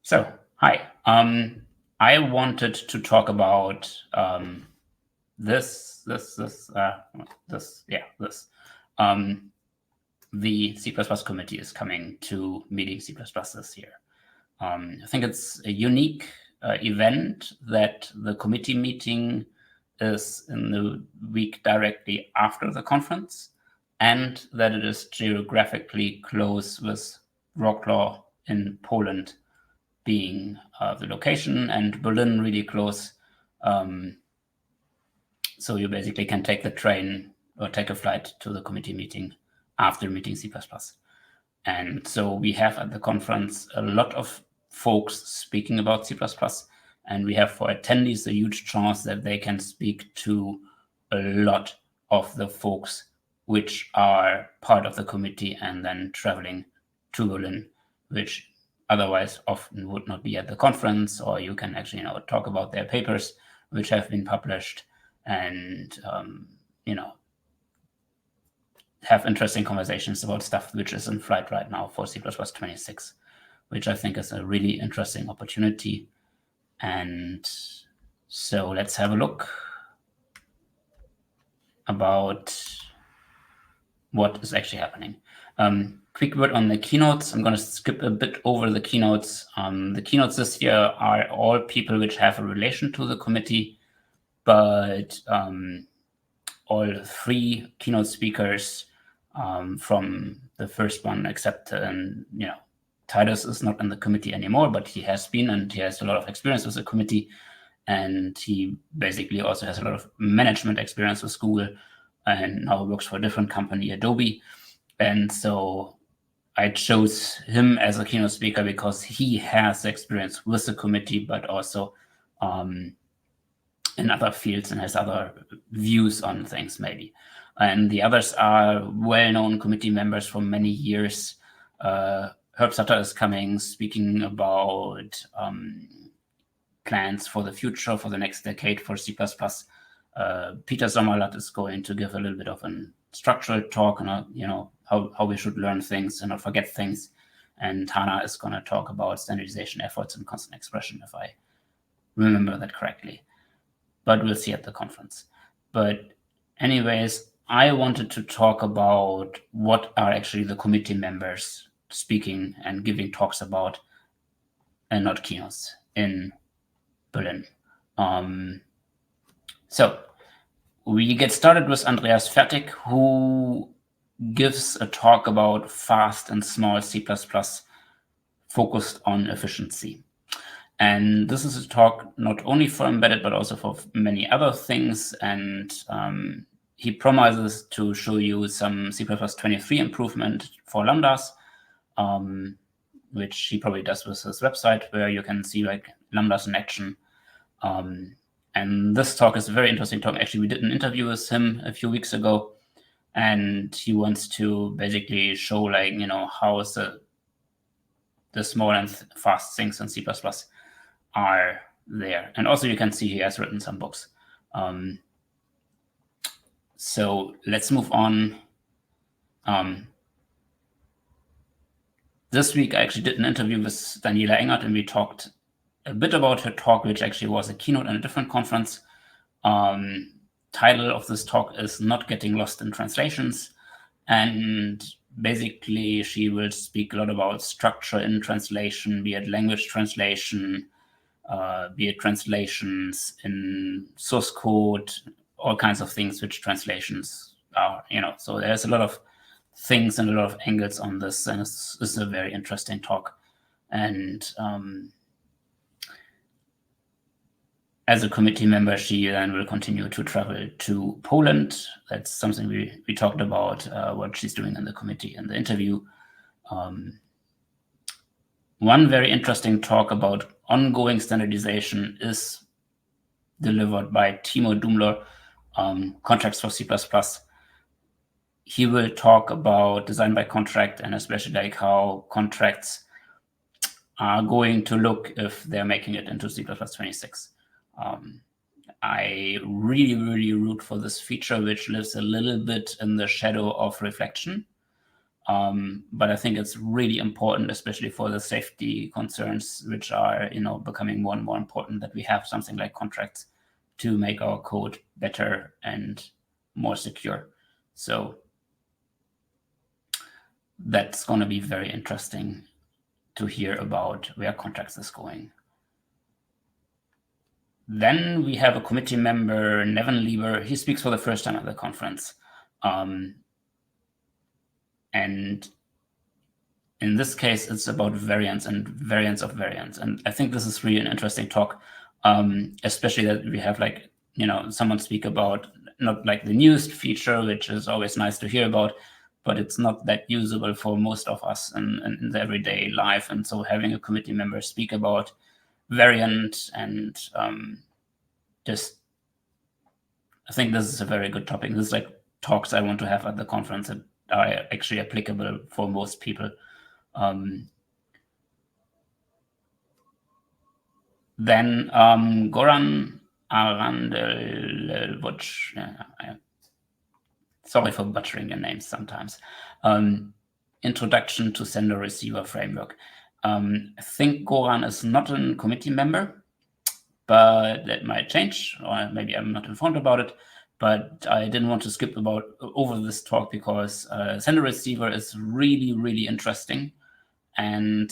So, hi. I wanted to talk about this. The C++ committee is coming to Meeting C++ this year. I think it's a unique event that the committee meeting is in the week directly after the conference, and that it is geographically close with Wrocław in Poland being the location, and Berlin really close. So you basically can take the train or take a flight to the committee meeting after Meeting C++. And so we have at the conference a lot of folks speaking about C++, and we have for attendees a huge chance that they can speak to a lot of the folks which are part of the committee and then traveling to Berlin, which otherwise often would not be at the conference, or you can actually talk about their papers which have been published and have interesting conversations about stuff which is in flight right now for C++ 26, which I think is a really interesting opportunity. And so let's have a look about what is actually happening. Quick word on the keynotes. I'm going to skip a bit over the keynotes. The keynotes this year are all people which have a relation to the committee, but all three keynote speakers from the first one, except Titus is not in the committee anymore, but he has been, and he has a lot of experience with the committee, and he basically also has a lot of management experience with Google, and now works for a different company, Adobe. And so I chose him as a keynote speaker because he has experience with the committee, but also in other fields and has other views on things maybe. And the others are well-known committee members for many years. Herb Sutter is coming, speaking about plans for the future, for the next decade for C++. Peter Sommerlath is going to give a little bit of a structural talk on how we should learn things and not forget things. And Hannah is going to talk about standardization efforts and constant expression, if I remember that correctly. But we'll see at the conference. But anyways, I wanted to talk about what are actually the committee members speaking and giving talks about, and not keynotes, in Berlin. So we get started with Andreas FK, who gives a talk about fast and small C++ focused on efficiency. And this is a talk not only for embedded, but also for many other things. And he promises to show you some C++ 23 improvement for lambdas, which he probably does with his website, where you can see like lambdas in action. And this talk is a very interesting talk. Actually, we did an interview with him a few weeks ago, and he wants to basically show how is the small and fast things in C++ are there. And also you can see he has written some books. So let's move on. This week I actually did an interview with Daniella Angard, and we talked a bit about her talk, which actually was a keynote in a different conference. Title of this talk is Not Getting Lost in Translations. And basically she will speak a lot about structure in translation, be it language translation, be it translations in source code, all kinds of things which translations are, So there's a lot of things and a lot of angles on this, and this is a very interesting talk. And as a committee member, she then will continue to travel to Poland. That's something we talked about, what she's doing in the committee in the interview. One very interesting talk about ongoing standardization is delivered by Teo Dimler, Contracts for C++. He will talk about design by contract, and especially how contracts are going to look if they're making it into C++ 26. I really, really root for this feature, which lives a little bit in the shadow of reflection. But I think it's really important, especially for the safety concerns, which are becoming more and more important, that we have something like contracts to make our code better and more secure. So that's going to be very interesting to hear about where contracts is going. Then we have a committee member, Nevan Liber. He speaks for the first time at the conference. And in this case, it's about variants and variants of variants. And I think this is really an interesting talk, especially that we have someone speak about not like the newest feature, which is always nice to hear about, but it's not that usable for most of us in the everyday life. And so having a committee member speak about variant and just, I think this is a very good topic. This is like talks I want to have at the conference that are actually applicable for most people. Then Goran Arand, sorry for butchering your names sometimes. Introduction to Sender-Receiver Framework. I think Goran is not a committee member, but that might change, or maybe I'm not informed about it. But I didn't want to skip over this talk because Sender-Receiver is really, really interesting, and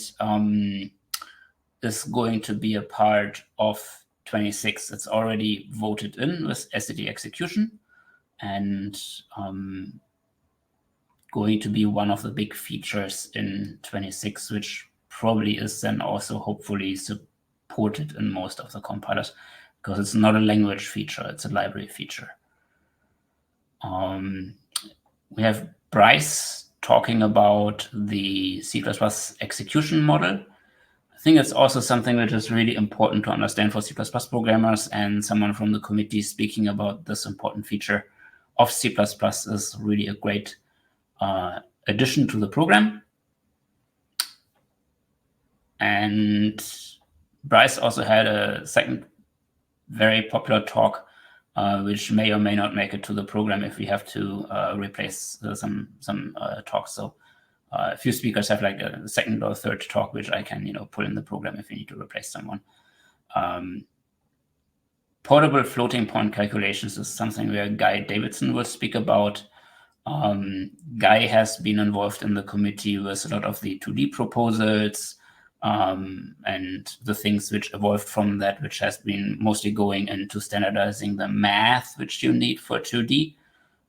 is going to be a part of 26. It's already voted in with SCD execution, and going to be one of the big features in 26, which probably is then also hopefully supported in most of the compilers, because it's not a language feature, it's a library feature. We have Bryce talking about the C++ execution model. I think it's also something which is really important to understand for C++ programmers, and someone from the committee speaking about this important feature of C++ is really a great addition to the program. And Bryce also had a second very popular talk, which may or may not make it to the program if we have to replace some talks. So a few speakers have like a second or third talk, which I can pull in the program if we need to replace someone. Portable floating point calculations is something where Guy Davidson will speak about. Guy has been involved in the committee with a lot of the 2D proposals, and the things which evolved from that, which has been mostly going into standardizing the math which you need for 2D,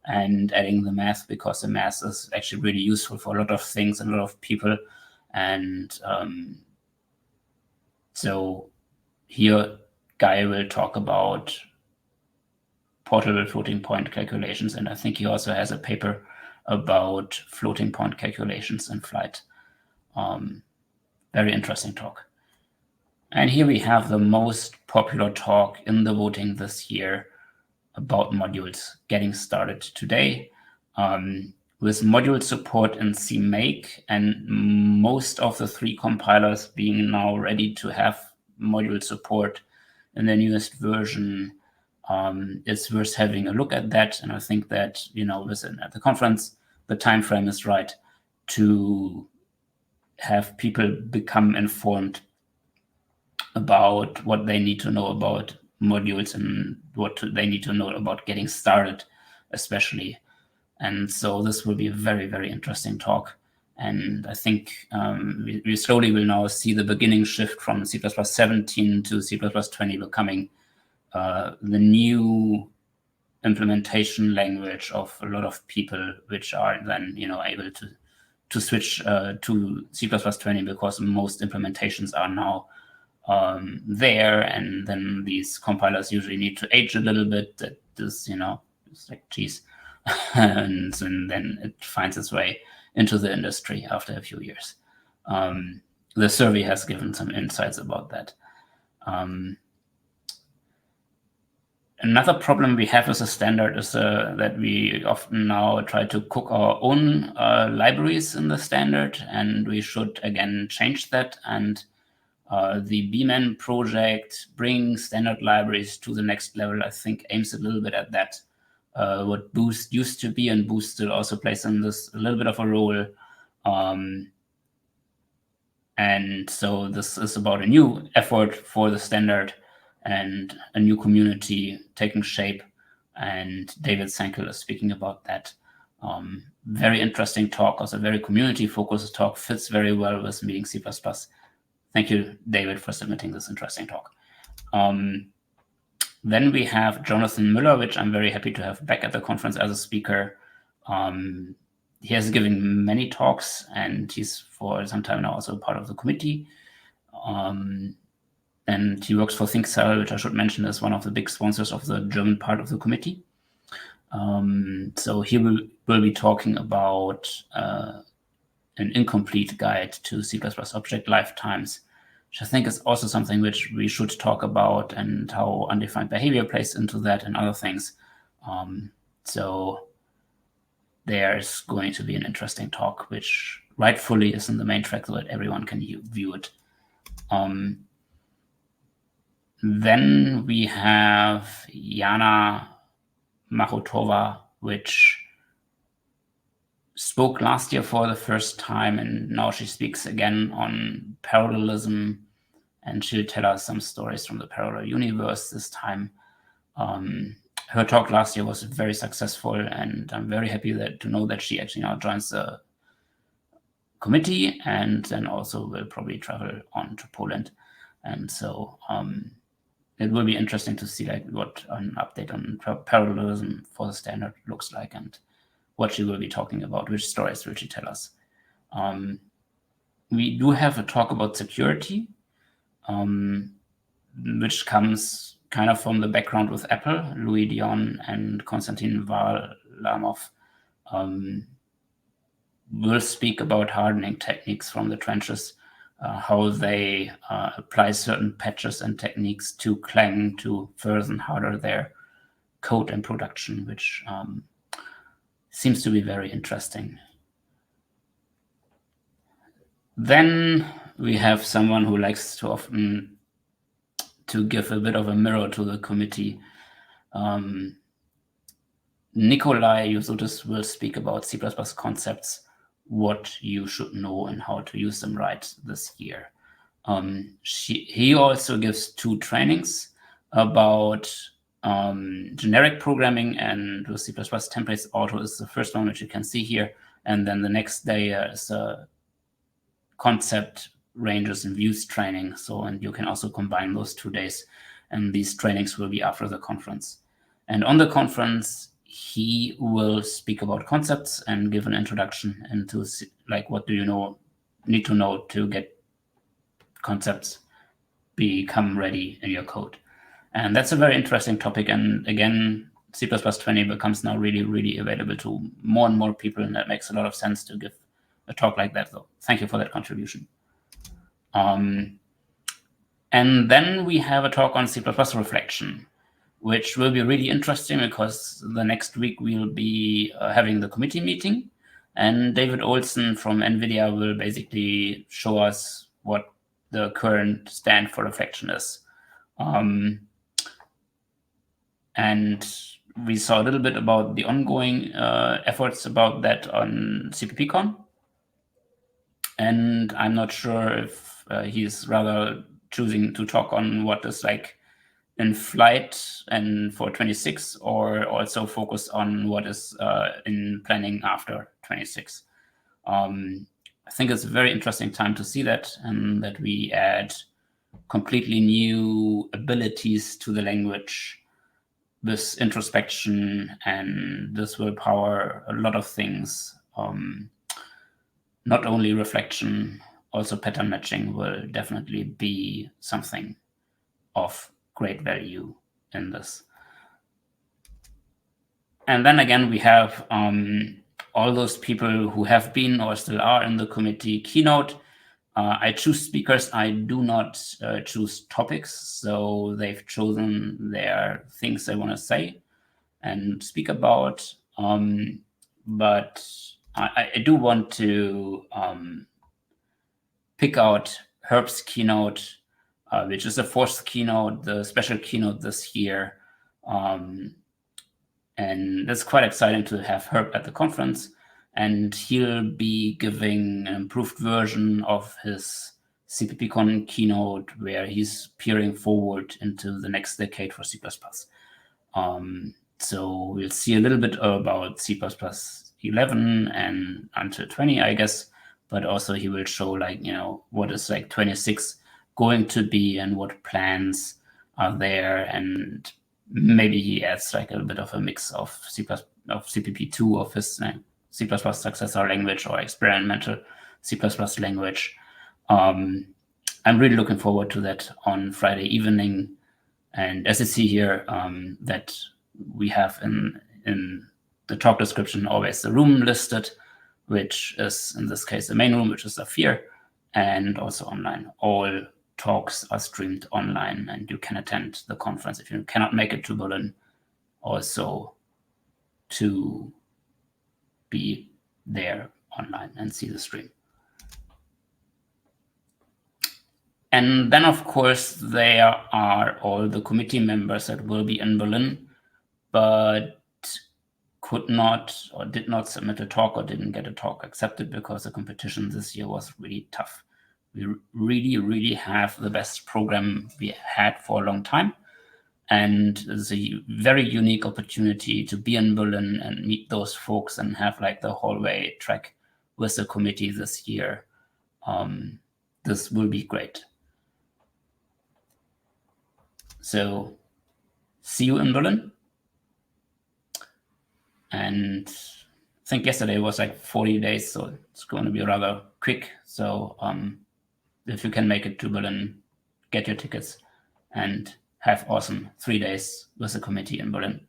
and adding the math, because the math is actually really useful for a lot of things and a lot of people. And so here Guy will talk about portable floating point calculations, and I think he also has a paper about floating point calculations in flight. Very interesting talk. And here we have the most popular talk in the voting this year about modules getting started today, with module support in CMake, and most of the 3 compilers being now ready to have module support in the newest version. It's worth having a look at that, and I think that listen, at the conference the time frame is right to have people become informed about what they need to know about modules and what they need to know about getting started, especially. And so this will be a very, very interesting talk. And I think we slowly will now see the beginning shift from C++ 17 to C++ 20 becoming the new implementation language of a lot of people, which are then able to switch to C++ 20, because most implementations are now there, and then these compilers usually need to age a little bit. That is, it's like, geez. and then it finds its way into the industry after a few years. The survey has given some insights about that. Another problem we have as a standard is that we often now try to cook our own libraries in the standard, and we should again change that. And the BMEN project, bringing standard libraries to the next level, I think aims a little bit at that. What Boost used to be, and Boost still also plays in this a little bit of a role, And so this is about a new effort for the standard and a new community taking shape. And David Senkel is speaking about that. Very interesting talk, also very community-focused talk, fits very well with Meeting C++. Thank you, David, for submitting this interesting talk. Then we have Jonathan Müller, which I'm very happy to have back at the conference as a speaker. He has given many talks, and he's for some time now also part of the committee. And he works for ThinkCell, which I should mention is one of the big sponsors of the German part of the committee. So he will be talking about an incomplete guide to C++ object lifetimes, which I think is also something which we should talk about, and how undefined behavior plays into that and other things. So there's going to be an interesting talk, which rightfully is in the main track so that everyone can view it. Then we have Yana Mahova, which spoke last year for the first time, and now she speaks again on parallelism, and she'll tell us some stories from the parallel universe this time. Her talk last year was very successful, and I'm very happy to know that she actually now joins the committee, and then also will probably travel on to Poland. And so it will be interesting to see what an update on parallelism for the standard looks like, and what she will be talking about, which stories will she tell us. We do have a talk about security, which comes kind of from the background with Apple. Louis Dion and Konstantin Varlamov will speak about hardening techniques from the trenches, how they apply certain patches and techniques to Clang to further harden their code in production, which seems to be very interesting. Then we have someone who likes to often to give a bit of a mirror to the committee. Nikolai Yusotis will speak about C++ concepts, what you should know and how to use them right this year. He also gives 2 trainings about generic programming and with C++ templates. Auto is the first one, which you can see here. And then the next day is a concept ranges and views training. And you can also combine those 2 days. And these trainings will be after the conference. And on the conference, he will speak about concepts and give an introduction into what do you need to know to get concepts become ready in your code. And that's a very interesting topic. And again, C++ 20 becomes now really, really available to more and more people, and that makes a lot of sense to give a talk like that. So thank you for that contribution. And then we have a talk on C++ reflection, which will be really interesting because the next week we'll be having the committee meeting, and David Olson from NVIDIA will basically show us what the current stand for reflection is. And we saw a little bit about the ongoing efforts about that on CPPCon. And I'm not sure if he's rather choosing to talk on what is in flight and for 26, or also focus on what is in planning after 26. I think it's a very interesting time to see that, and that we add completely new abilities to the language, this introspection, and this will power a lot of things. Not only reflection, also pattern matching will definitely be something of great value in this. And then again, we have all those people who have been or still are in the committee. Keynote, I choose speakers. I do not choose topics. So they've chosen their things they want to say and speak about. But I do want to pick out Herb's keynote, which is the 4th keynote, the special keynote this year. And it's quite exciting to have Herb at the conference. and he'll be giving an improved version of his CPPCon keynote where he's peering forward into the next decade for C++. So we'll see a little bit about C++ 11 and until 20, I guess, but also he will show like, what is like 26 going to be and what plans are there, and maybe he adds like a little bit of a mix of CPP2 of his C++ successor language or experimental C++ language. I'm really looking forward to that on Friday evening. And as you see here, that we have in the talk description always the room listed, which is in this case the main room, which is Zafir, and also online. All talks are streamed online, and you can attend the conference if you cannot make it to Berlin, also to be there online and see the stream. And then, of course, there are all the committee members that will be in Berlin, but could not or did not submit a talk or didn't get a talk accepted because the competition this year was really tough. We really, really have the best program we had for a long time. And it's a very unique opportunity to be in Berlin and meet those folks and have like the hallway track with the committee this year. This will be great. So see you in Berlin. And I think yesterday was like 40 days, so it's going to be rather quick. So if you can make it to Berlin, get your tickets and have awesome 3 days with the committee in Berlin.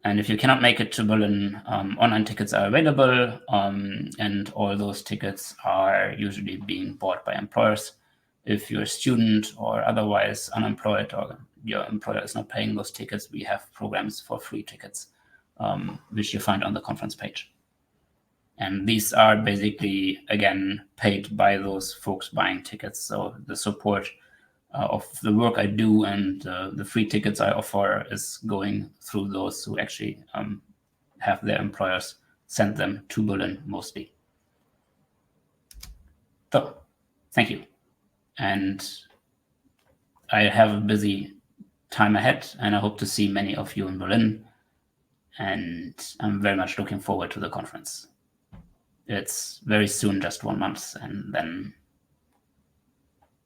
And if you cannot make it to Berlin, online tickets are available, and all those tickets are usually being bought by employers. If you're a student or otherwise unemployed or your employer is not paying those tickets, we have programs for free tickets, which you find on the conference page. And these are basically, again, paid by those folks buying tickets. So the support of the work I do and the free tickets I offer is going through those who actually have their employers send them to Berlin mostly. So, thank you. And I have a busy time ahead, and I hope to see many of you in Berlin. And I'm very much looking forward to the conference. It's very soon, just 1 month, and then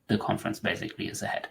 the conference basically is ahead.